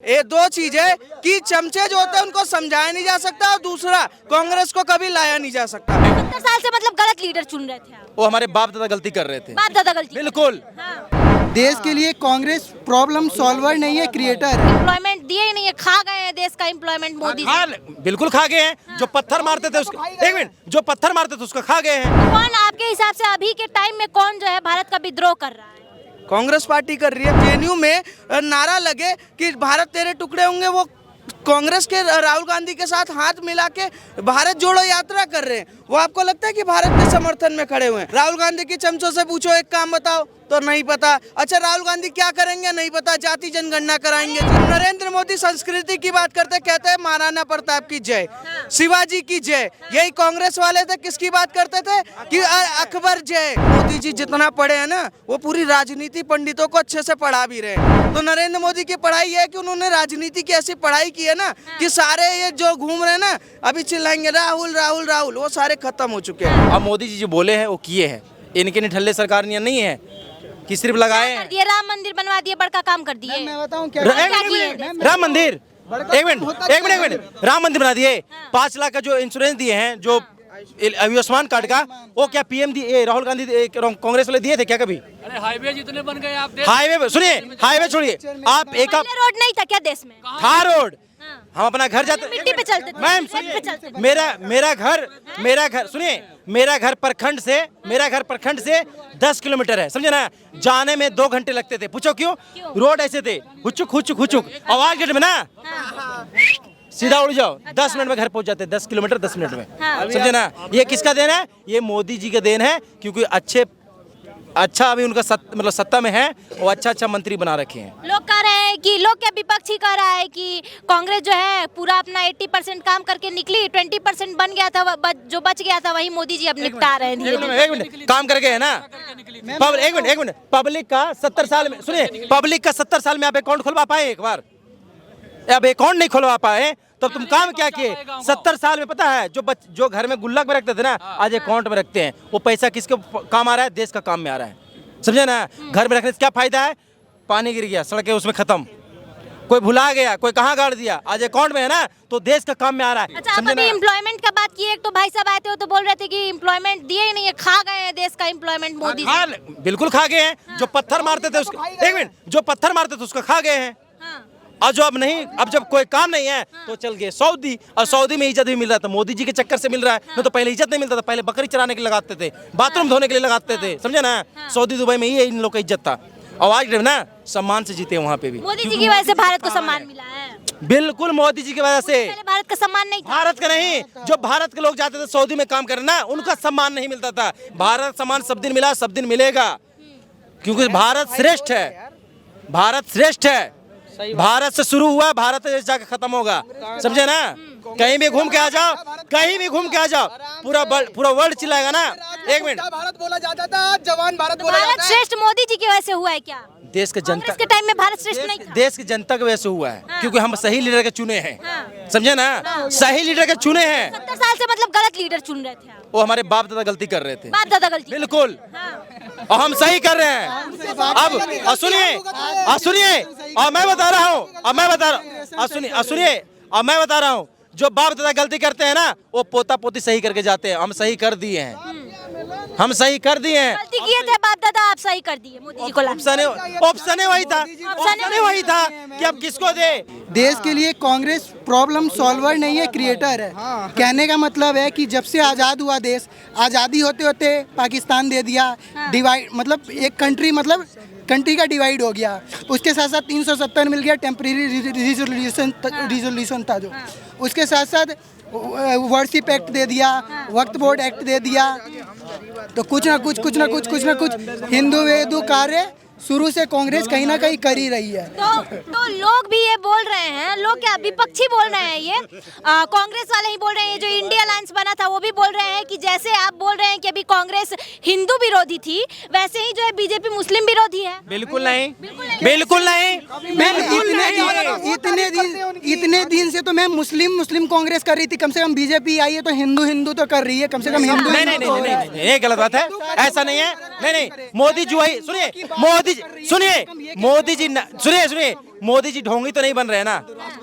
ये दो चीज है कि चमचे जो होते हैं उनको समझाया नहीं जा सकता और दूसरा कांग्रेस को कभी लाया नहीं जा सकता। 70 साल से मतलब गलत लीडर चुन रहे थे आप। वो हमारे बाप दादा गलती कर रहे थे। बात ज्यादा गलती। बिल्कुल। हाँ। देश के लिए कांग्रेस प्रॉब्लम सॉल्वर नहीं है, क्रिएटर। एम्प्लॉयमेंट दिए ही नहीं है, खा गए हैं देश का एम्प्लॉयमेंट मोदी जी। बिल्कुल खा गए हैं। जो पत्थर मारते थे उसको, एक मिनट, जो पत्थर मारते थे उसको खा गए हैं। कौन आपके हिसाब से अभी के टाइम में कौन जो है भारत का विद्रोह कर रहा है? कांग्रेस पार्टी कर रही है। जेएनयू में नारा लगे कि भारत तेरे टुकड़े होंगे, वो कांग्रेस के राहुल गांधी के साथ हाथ मिला के भारत जोड़ो यात्रा कर रहे हैं। वो आपको लगता है कि भारत के समर्थन में खड़े हुए हैं? राहुल गांधी के चमचों से पूछो एक काम बताओ तो नहीं पता। अच्छा, राहुल गांधी क्या करेंगे नहीं पता, जाति जनगणना कराएंगे। नरेंद्र मोदी संस्कृति की बात करते कहते हैं महाराणा प्रताप की जय, शिवाजी की जय। यही कांग्रेस वाले थे, किसकी बात करते थे कि अकबर जय। मोदी जी जितना पढ़े हैं ना, वो पूरी राजनीति पंडितों को अच्छे से पढ़ा भी रहे हैं। तो नरेंद्र मोदी की पढ़ाई है कि उन्होंने राजनीति की ऐसी पढ़ाई की है ना कि सारे ये जो घूम रहे हैं ना अभी चिल्लाएंगे राहुल राहुल राहुल, वो सारे खत्म हो चुके हैं। अब मोदी जी जो बोले हैं वो किए हैं। इनके निठल्ले सरकार नहीं है कि सिर्फ लगाए कर दिए, राम मंदिर बनवा दिए, बड़ा काम कर दिए। मैं बताऊं क्या राम मंदिर, एक मिनट, राम मंदिर बना दिए। 5 लाख का जो इंश्योरेंस दिए हैं, जो आयुष्मान कार्ड का, वो क्या पीएम दिए, राहुल गांधी कांग्रेस वाले दिए थे क्या कभी? अरे हाईवे जितने बन गए आप हाईवे सुनिए, हाईवे छोड़िए आप, एक रोड नहीं था क्या देश में? था रोड। हम अपना घर जाते, मिट्टी पे चलते थे। मैम सुनिए, मेरा घर सुनिए, मेरा घर प्रखंड से 10 किलोमीटर है, समझे ना। जाने में 2 घंटे लगते थे। पूछो क्यों? रोड ऐसे थे, हुचुक हुचुक हुचुक, आवाज गेट में ना सीधा उड़ जाओ, 10 मिनट में घर पहुंच जाते, 10 किलोमीटर 10 मिनट में, समझे ना। ये किसका देन है? ये मोदी जी का देन है, क्योंकि अच्छा अभी उनका मतलब सत्ता में है, वो अच्छा मंत्री बना रखे हैं। लोग कह रहे हैं कि लोग क्या विपक्ष ही कह रहा है कि कांग्रेस जो है पूरा अपना 80% काम करके निकली, 20% बन गया था, जो बच गया था वही मोदी जी अब निपटा रहे हैं। एक मिनट, काम करके है ना। एक मिनट, पब्लिक का 70 साल में, सुनिए, पब्लिक का 70 साल में आप अकाउंट खुलवा पाए एक बार? अब अकाउंट नहीं खुलवा पाए तो तुम काम क्या किए 70 साल में? पता है जो घर में गुल्लक में रखते थे ना, आज अकाउंट में रखते हैं। वो पैसा किसके काम आ रहा है? देश का काम में आ रहा है, समझे ना। घर में रखने से क्या फायदा है? पानी गिर गया, सड़कें उसमें खत्म, कोई भुला गया, कोई कहाँ गाड़ दिया, आज अकाउंट में है ना, तो देश का काम में आ रहा है। अच्छा, आप अभी एम्प्लॉयमेंट का बात किए, एक तो भाई साहब आए थे, वो तो बोल रहे थे कि एम्प्लॉयमेंट दिए ही नहीं है, खा गए हैं देश का एम्प्लॉयमेंट मोदी जी। बिल्कुल खा गए हैं। जो पत्थर मारते थे उसको, एक मिनट, जो पत्थर मारते थे उसको खा गए हैं। और जो अब जब कोई काम नहीं है तो चल गए सऊदी, और सऊदी में इज्जत भी मिल रहा था, मोदी जी के चक्कर से मिल रहा है। नहीं तो पहले इज्जत नहीं मिलता था, पहले बकरी चराने के लिए लगाते थे, बाथरूम धोने के लिए लगाते थे, समझे ना। सऊदी दुबई में ही इन लोग का इज्जत था, और आज ना सम्मान से जीते वहाँ पे भी। मोदी जी की वजह से भारत को सम्मान मिला है। बिल्कुल मोदी जी की वजह से। पहले भारत का सम्मान नहीं था। भारत का नहीं, जो भारत के लोग जाते थे सऊदी में काम करने ना, उनका सम्मान नहीं मिलता था। भारत सम्मान सब दिन मिला, सब दिन मिलेगा, क्योंकि भारत श्रेष्ठ है, भारत श्रेष्ठ है। भारत से शुरू हुआ, भारत से जाकर खत्म होगा, समझे ना। कहीं भी घूम के आ जाओ, कहीं भी घूम के आ जाओ, पूरा वर्ल्ड चिल्लाएगा ना। एक मिनट, भारत बोला जाता था, जवान भारत बोला भारत श्रेष्ठ मोदी जी की वजह से हुआ है क्या? देश के जनता के टाइम में भारत श्रेष्ठ नहीं था। देश की जनता की वजह से हुआ है, क्योंकि हम सही लीडर के चुने हैं, समझे ना। सही लीडर के चुने हैं। 70 साल से मतलब गलत लीडर चुन रहे थे आप। वो हमारे बाप दादा गलती कर रहे थे। बात ज्यादा गलती। बिल्कुल, और हम सही कर रहे हैं। अब सुनिए, और मैं बता रहा हूँ, जो बाप दादा गलती करते हैं ना, वो पोता पोती सही करके जाते हैं। हम सही कर दिए हैं, गलती किए थे बाप दादा, आप सही कर दिए मोदी जी को। ऑप्शन वही था कि अब किसको दे। देश के लिए कांग्रेस प्रॉब्लम सॉल्वर नहीं है, क्रिएटर है। कहने का मतलब है कि जब से आज़ाद हुआ देश, आज़ादी होते होते पाकिस्तान दे दिया, डिवाइड मतलब एक कंट्री का डिवाइड हो गया। उसके साथ साथ 370 मिल गया, टेम्परेरी रिजोल्यूशन था जो। उसके साथ साथ वर्शिप एक्ट दे दिया, वक्फ बोर्ड एक्ट दे दिया। तो कुछ ना कुछ हिंदू वेदू कार्य शुरू से कांग्रेस कहीं ना कहीं कर ही रही है। तो लोग भी ये बोल रहे हैं, लोग क्या विपक्षी बोल रहे हैं, ये कांग्रेस वाले ही बोल रहे हैं। जो इंडिया अलायंस बना था वो भी बोल रहे हैं कि जैसे आप बोल रहे हैं कि अभी कांग्रेस हिंदू विरोधी थी, वैसे ही जो है बीजेपी मुस्लिम विरोधी है। बिल्कुल नहीं। इतने दिन से तो मैं मुस्लिम कांग्रेस कर रही थी, कम से कम बीजेपी आई है तो हिंदू तो कर रही है, कम से कम हिंदू। नहीं, ये गलत बात है, ऐसा नहीं है। नहीं, मोदी जी वही सुनिए, मोदी जी सुनिए, मोदी जी ढोंगी तो नहीं बन रहे ना,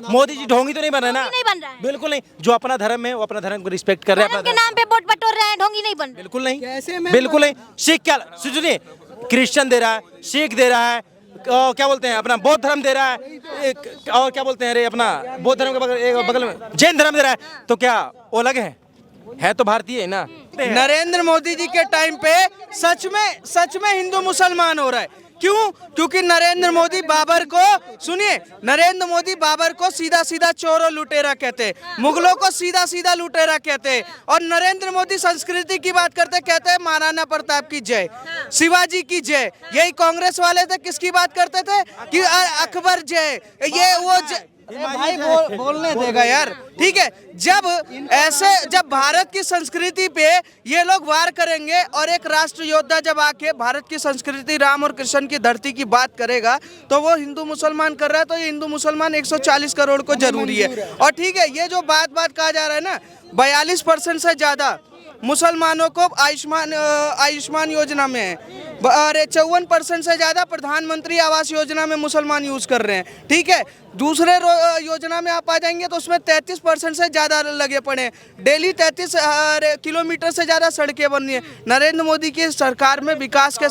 मोदी जी ढोंगी तो नहीं बन रहे ना, ढोंगी नहीं बन रहा है। बिल्कुल नहीं। जो अपना धर्म है वो अपना धर्म को रिस्पेक्ट कर रहे हैं, धर्म अपना के नाम पे वोट बटोर रहे हैं, ढोंगी नहीं बन रहे। बिल्कुल नहीं, कैसे मैं बिल्कुल नहीं। सिख क्या सुनिए, क्रिश्चियन दे रहा है, सिख दे रहा है, और क्या बोलते हैं अपना बौद्ध धर्म दे रहा है, और क्या बोलते हैं अरे अपना बौद्ध धर्म के बगल में जैन धर्म दे रहा है, तो क्या वो अलग है तो भारतीय है ना। नरेंद्र मोदी जी के टाइम पे सच में हिंदू मुसलमान हो रहा है। क्यों? क्योंकि नरेंद्र मोदी बाबर को, सुनिए, नरेंद्र मोदी बाबर को सीधा सीधा चोर और लुटेरा कहते, मुगलों को सीधा सीधा लुटेरा कहते, और नरेंद्र मोदी संस्कृति की बात कहते हैं महाराणा प्रताप की जय, शिवाजी की जय। यही कांग्रेस वाले थे, किसकी बात करते थे कि अकबर जय, ये वो भाई बोलने देगा यार, ठीक है। जब भारत की संस्कृति पे ये लोग वार करेंगे और एक राष्ट्र योद्धा जब आके भारत की संस्कृति, राम और कृष्ण की धरती की बात करेगा, तो वो हिंदू मुसलमान कर रहा है, तो ये हिंदू मुसलमान 140 करोड़ को जरूरी है। और ठीक है, ये जो बात कहा जा रहा है ना, 42% से ज्यादा मुसलमानों को आयुष्मान योजना में है, और 54% से ज्यादा प्रधानमंत्री आवास योजना में मुसलमान यूज कर रहे हैं, ठीक है। दूसरे योजना में आप आ जाएंगे तो उसमें 33% से ज्यादा लगे पड़े हैं, डेली 33 किलोमीटर से ज्यादा सड़कें बन रही है। नरेंद्र मोदी की सरकार में विकास के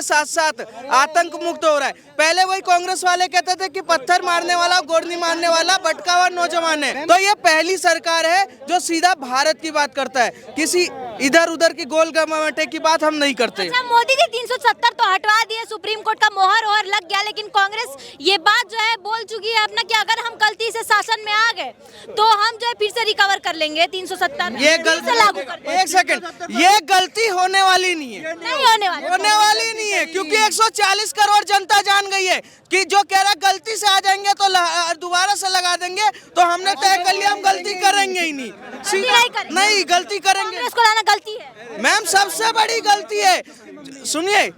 साथ साथ आतंक मुक्त हो रहा है। पहले वही कांग्रेस वाले कहते थे कि पत्थर मारने वाला, गोली मारने वाला भटका हुआ नौजवान है, तो ये पहली सरकार है जो सीधा भारत की बात करता है, किसी इधर उधर की गोल गमाटे की बात हम नहीं करते। अच्छा, मोदी जी 370 तो हटवा दिए, सुप्रीम कोर्ट का मोहर लग गया, लेकिन कांग्रेस ये बात जो है बोल चुकी है अपना कि अगर हम गलती से शासन में आ गए तो हम जो है फिर से रिकवर कर लेंगे 370। ये गलती, लागू कर, एक सेकंड, ये गलती होने वाली नहीं है, नहीं होने वाली नहीं है, क्योंकि 140 करोड़ जनता जान गई है कि जो कह रहा गलती से आ जाएंगे तो दोबारा से लगा देंगे, तो हमने तय कर लिया हम गलती करेंगे ही नहीं, नहीं गलती करेंगे। कांग्रेस को लाना गलती है मैम, सबसे बड़ी गलती है। सुनिए,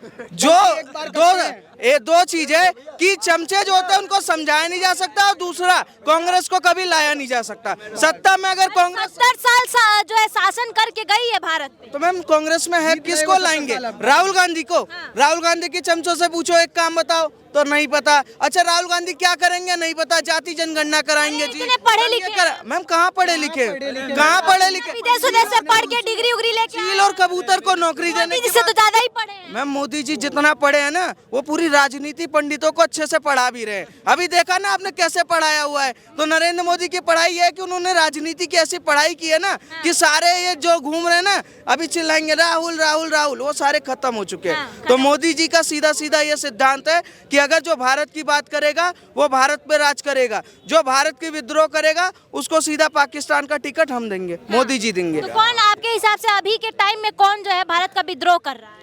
दो चीज है कि चमचे जो होते हैं उनको समझाया नहीं जा सकता, और दूसरा कांग्रेस को कभी लाया नहीं जा सकता सत्ता में। अगर कांग्रेस 70 साल जो है शासन करके गई है भारत पे, तो मैम कांग्रेस में है, किसको लाएंगे? राहुल गांधी को। राहुल गांधी की चमचों से पूछो एक काम बताओ, तो नहीं पता। अच्छा, राहुल गांधी क्या करेंगे नहीं पता, जाति जनगणना कराएंगे जी। पढ़े लिखे मैम, कहाँ पढ़े लिखे, विदेश से पढ़ के डिग्री उग्री लेके चील और कबूतर को नौकरी देने जिससे तो ज्यादा ही पढ़े हैं। मैम, मोदी जी जितना पढ़े हैं ना, वो पूरी राजनीति पंडितों को अच्छे से पढ़ा भी रहे हैं। अभी देखा ना आपने कैसे पढ़ाया हुआ है। तो नरेंद्र मोदी की पढ़ाई है कि उन्होंने राजनीति की ऐसी पढ़ाई की है ना कि सारे ये जो घूम रहे हैं ना, अभी चिल्लाएंगे राहुल राहुल राहुल, वो सारे खत्म हो चुके हैं। तो मोदी जी का सीधा सीधा ये सिद्धांत है कि अगर जो भारत की बात करेगा वो भारत पे राज करेगा, जो भारत की विद्रोह करेगा उसको सीधा पाकिस्तान का टिकट हम देंगे, मोदी जी देंगे। तो कौन आपके हिसाब से अभी के टाइम में कौन जो है भारत का विद्रोह कर रहा है?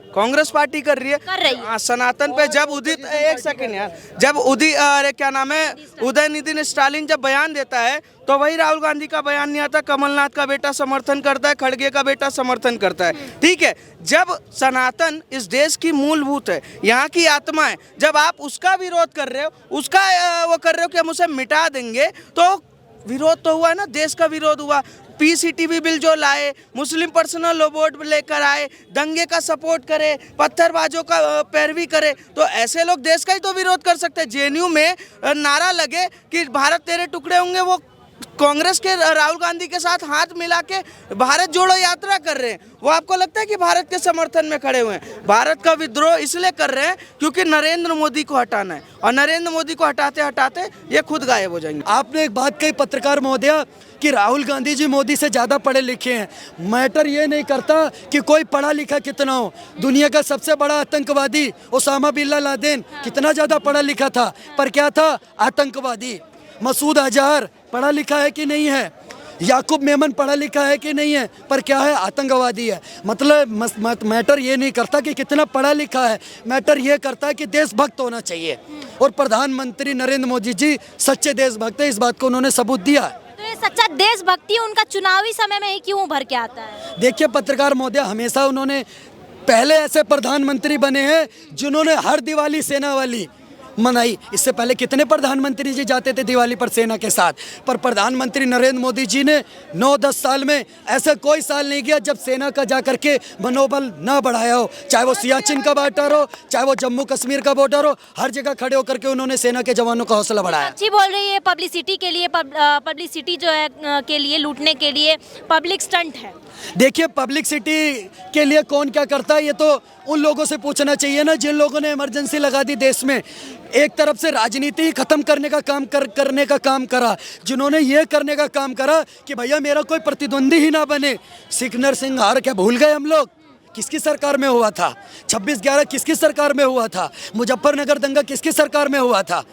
कांग्रेस पार्टी कर रही है। सनातन पे जब उदित, एक सेकंड यार, जब अरे क्या नाम है, उदयनिधि स्टालिन जब बयान देता है तो वही राहुल गांधी का बयान नहीं आता, कमलनाथ का बेटा समर्थन करता है, खड़गे का बेटा समर्थन करता है, ठीक है। जब सनातन इस देश की मूलभूत है, यहाँ की आत्मा है, जब आप उसका विरोध कर रहे हो, उसका वो कर रहे हो कि हम उसे मिटा देंगे, तो विरोध तो हुआ ना, देश का विरोध हुआ। PCTB बिल जो लाए, मुस्लिम पर्सनल लॉ बोर्ड लेकर आए, दंगे का सपोर्ट करे, पत्थरबाजों का पैरवी करे, तो ऐसे लोग देश का ही तो विरोध कर सकते हैं। JNU में नारा लगे कि भारत तेरे टुकड़े होंगे, वो कांग्रेस के राहुल गांधी के साथ हाथ मिला के भारत जोड़ो यात्रा कर रहे हैं। वो आपको लगता है कि भारत के समर्थन में खड़े हुए हैं? भारत का विद्रोह इसलिए कर रहे हैं क्योंकि नरेंद्र मोदी को हटाना है, और नरेंद्र मोदी को हटाते हटाते ये खुद गायब हो जाएंगे। आपने एक बात कही पत्रकार महोदया कि राहुल गांधी जी मोदी से ज़्यादा पढ़े लिखे हैं। मैटर ये नहीं करता कि कोई पढ़ा लिखा कितना हो। दुनिया का सबसे बड़ा आतंकवादी ओसामा बिन लादेन कितना ज़्यादा पढ़ा लिखा था, पर क्या था? आतंकवादी। मसूद अजहर पढ़ा लिखा है कि नहीं है? याकूब मेमन पढ़ा लिखा है कि नहीं है, पर क्या है? आतंकवादी है। मतलब मैटर ये नहीं करता कि कितना पढ़ा लिखा है, मैटर ये करता है कि देशभक्त होना चाहिए। और प्रधानमंत्री नरेंद्र मोदी जी सच्चे देशभक्त है, इस बात को उन्होंने सबूत दिया है। तो ये सच्चा देशभक्ति उनका चुनावी समय में ही क्यों उभर के आता है? देखिए पत्रकार महोदय, हमेशा उन्होंने पहले ऐसे प्रधानमंत्री बने हैं जिन्होंने हर दिवाली सेना वाली मनाई। इससे पहले कितने प्रधानमंत्री जी जाते थे दिवाली पर सेना के साथ, पर प्रधानमंत्री नरेंद्र मोदी जी ने 9-10 साल में ऐसा कोई साल नहीं गया जब सेना का जा करके मनोबल ना बढ़ाया हो। चाहे वो सियाचिन का बॉर्डर हो, चाहे वो जम्मू कश्मीर का बॉर्डर हो, हर जगह खड़े होकर के उन्होंने सेना के जवानों का हौसला बढ़ाया। अच्छी बोल रही है, पब्लिसिटी के लिए, पब्लिसिटी जो है के लिए, लूटने के लिए पब्लिक स्टंट है। देखिए, पब्लिसिटी के लिए कौन क्या करता है ये तो उन लोगों से पूछना चाहिए ना जिन लोगों ने इमरजेंसी लगा दी देश में। एक तरफ से राजनीति ही खत्म करने का काम करा, जिन्होंने ये करने का काम करा कि भैया मेरा कोई प्रतिद्वंदी ही ना बने। सिख नरसिंहार क्या भूल गए हम लोग? किसकी सरकार में हुआ था? 26/11 किसकी सरकार में हुआ था? मुजफ्फरनगर दंगा किसकी सरकार में हुआ था?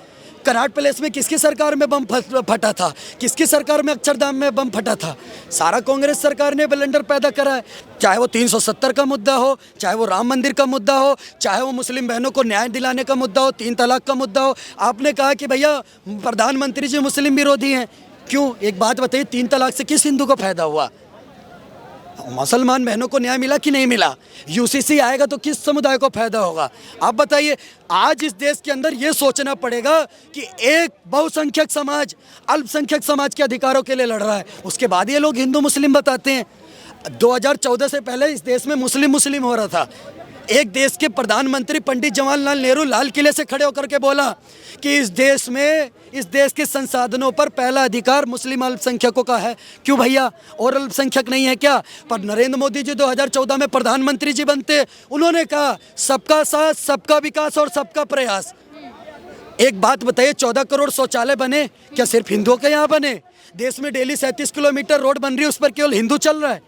कनाट पैलेस में किसकी सरकार में बम फटा था? किसकी सरकार में अक्षरधाम में बम फटा था? सारा कांग्रेस सरकार ने ब्लंडर पैदा करा है। चाहे वो 370 का मुद्दा हो, चाहे वो राम मंदिर का मुद्दा हो, चाहे वो मुस्लिम बहनों को न्याय दिलाने का मुद्दा हो, 3 तलाक का मुद्दा हो। आपने कहा कि भैया प्रधानमंत्री जी मुस्लिम विरोधी हैं, क्यों? एक बात बताइए, 3 तलाक से किस हिंदू को फायदा हुआ? मुसलमान बहनों को न्याय मिला कि नहीं मिला? यूसीसी आएगा तो किस समुदाय को फायदा होगा? आप बताइए। आज इस देश के अंदर ये सोचना पड़ेगा कि एक बहुसंख्यक समाज अल्पसंख्यक समाज के अधिकारों के लिए लड़ रहा है, उसके बाद ये लोग हिंदू मुस्लिम बताते हैं। 2014 से पहले इस देश में मुस्लिम हो रहा था। एक देश के प्रधानमंत्री पंडित जवाहरलाल नेहरू लाल किले से खड़े होकर के बोला कि इस देश के संसाधनों पर पहला अधिकार मुस्लिम अल्पसंख्यकों का है। क्यों भैया, और अल्पसंख्यक नहीं है क्या? पर नरेंद्र मोदी जी 2014 में प्रधानमंत्री जी बनते, उन्होंने कहा सबका साथ, सबका विकास और सबका प्रयास। एक बात बताइए, 14 करोड़ शौचालय बने, क्या सिर्फ हिंदुओं के यहाँ बने? देश में डेली 37 किलोमीटर रोड बन रही है, उस पर केवल हिंदू चल रहा है,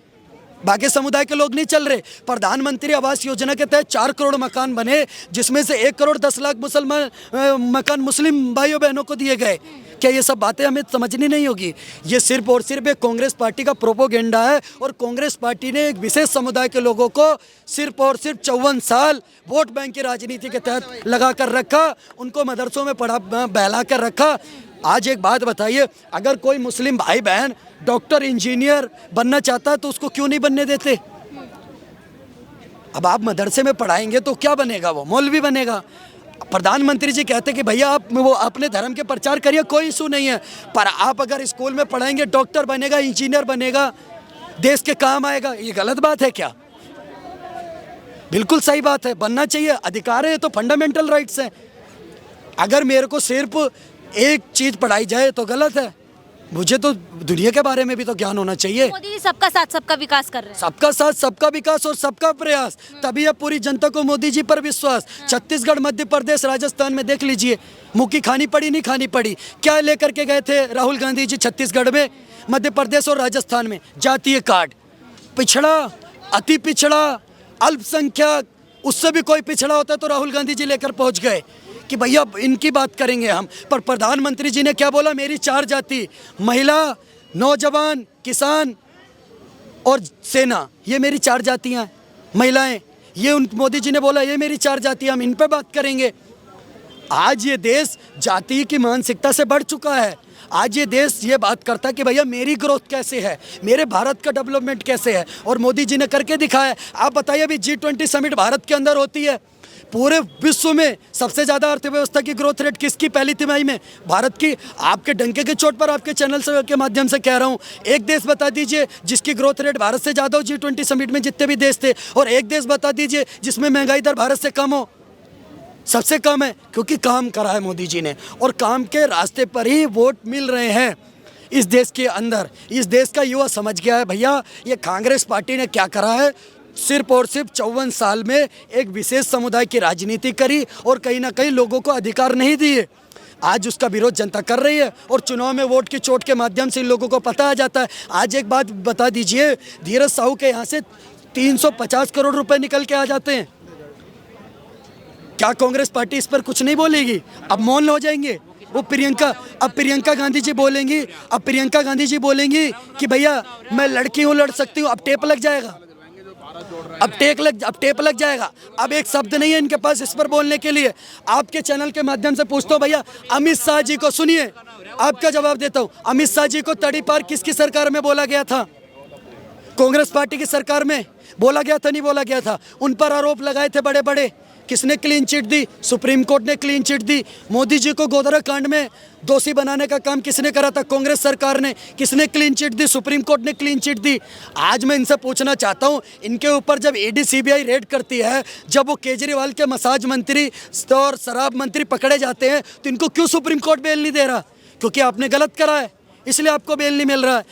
बाकी समुदाय के लोग नहीं चल रहे। प्रधानमंत्री आवास योजना के तहत 4 करोड़ मकान बने, जिसमें से 1 करोड़ 10 लाख मकान मुस्लिम भाइयों बहनों को दिए गए। क्या ये सब बातें हमें समझनी नहीं होगी? ये सिर्फ और सिर्फ एक कांग्रेस पार्टी का प्रोपोगेंडा है, और कांग्रेस पार्टी ने एक विशेष समुदाय के लोगों को सिर्फ और सिर्फ 54 साल वोट बैंक की राजनीति के तहत लगा कर रखा, उनको मदरसों में बहला कर रखा। आज एक बात बताइए, अगर कोई मुस्लिम भाई बहन डॉक्टर इंजीनियर बनना चाहता है तो उसको क्यों नहीं बनने देते? अब आप मदरसे में पढ़ाएंगे तो क्या बनेगा? वो मौलवी बनेगा। प्रधानमंत्री जी कहते कि भैया आप वो अपने धर्म के प्रचार करिए, कोई इशू नहीं है, पर आप अगर स्कूल में पढ़ाएंगे डॉक्टर बनेगा, इंजीनियर बनेगा, देश के काम आएगा, ये गलत बात है क्या? बिल्कुल सही बात है, बनना चाहिए, अधिकार है, तो फंडामेंटल राइट्स हैं। अगर मेरे को सिर्फ एक चीज़ पढ़ाई जाए तो गलत है, मुझे तो दुनिया के बारे में भी तो ज्ञान होना चाहिए। मोदी जी सबका साथ सबका विकास कर रहे हैं। सबका साथ सबका विकास और सबका प्रयास, तभी अब पूरी जनता को मोदी जी पर विश्वास। छत्तीसगढ़, मध्य प्रदेश, राजस्थान में देख लीजिए, मुक्की खानी पड़ी नहीं खानी पड़ी, क्या लेकर के गए थे राहुल गांधी जी छत्तीसगढ़ में, मध्य प्रदेश और राजस्थान में? जातीय कार्ड। पिछड़ा, अति पिछड़ा, अल्पसंख्यक, उससे भी कोई पिछड़ा होता तो राहुल गांधी जी लेकर पहुंच गए कि भैया इनकी बात करेंगे हम। पर प्रधानमंत्री जी ने क्या बोला? मेरी 4 जाति, महिला, नौजवान, किसान और सेना, ये मेरी 4 जातियाँ हैं, महिलाएं, ये उन मोदी जी ने बोला ये मेरी 4 जातियाँ, हम इन पे बात करेंगे। आज ये देश जाति की मानसिकता से बढ़ चुका है। आज ये देश ये बात करता है कि भैया मेरी ग्रोथ कैसे है, मेरे भारत का डेवलपमेंट कैसे है, और मोदी जी ने करके दिखाया। आप बताइए, अभी G20 समिट भारत के अंदर होती है, पूरे विश्व में सबसे ज़्यादा अर्थव्यवस्था की ग्रोथ रेट किसकी पहली तिमाही में? भारत की। आपके डंके के चोट पर आपके चैनल से के माध्यम से कह रहा हूँ, एक देश बता दीजिए जिसकी ग्रोथ रेट भारत से ज़्यादा हो G20 समिट में जितने भी देश थे, और एक देश बता दीजिए जिसमें महंगाई दर भारत से कम हो। सबसे कम है, क्योंकि काम करा है मोदी जी ने, और काम के रास्ते पर ही वोट मिल रहे हैं इस देश के अंदर। इस देश का युवा समझ गया है भैया ये कांग्रेस पार्टी ने क्या करा है। सिर्फ और सिर्फ 54 साल में एक विशेष समुदाय की राजनीति करी और कहीं ना कहीं लोगों को अधिकार नहीं दिए। आज उसका विरोध जनता कर रही है, और चुनाव में वोट की चोट के माध्यम से इन लोगों को पता आ जाता है। आज एक बात बता दीजिए, धीरज साहू के यहाँ से 350 करोड़ रुपए निकल के आ जाते हैं। क्या कांग्रेस पार्टी इस पर कुछ नहीं बोलेगी? अब मौन हो जाएंगे वो प्रियंका गांधी जी बोलेंगी, अब प्रियंका गांधी जी बोलेंगी कि भैया मैं लड़की हूँ, लड़ सकती हूँ। अब टेप लग जाएगा, अब टेप लग जाएगा। अब एक शब्द नहीं है इनके पास इस पर बोलने के लिए। आपके चैनल के माध्यम से पूछता हूँ भैया, अमित शाह जी को सुनिए, आपका जवाब देता हूँ। अमित शाह जी को तड़ीपार किसकी सरकार में बोला गया था? कांग्रेस पार्टी की सरकार में बोला गया था, नहीं बोला गया था? उन पर आरोप लगाए थे बड़े बड़े किसने क्लीन चिट दी? सुप्रीम कोर्ट ने क्लीन चिट दी। मोदी जी को गोधरा कांड में दोषी बनाने का काम किसने करा था? कांग्रेस सरकार ने। किसने क्लीन चिट दी? सुप्रीम कोर्ट ने क्लीन चिट दी। आज मैं इनसे पूछना चाहता हूं, इनके ऊपर जब ईडी सीबीआई रेड करती है, जब वो केजरीवाल के मसाज मंत्री और शराब मंत्री पकड़े जाते हैं, तो इनको क्यों सुप्रीम कोर्ट बेल नहीं दे रहा? क्योंकि आपने गलत करा है, इसलिए आपको बेल नहीं मिल रहा है।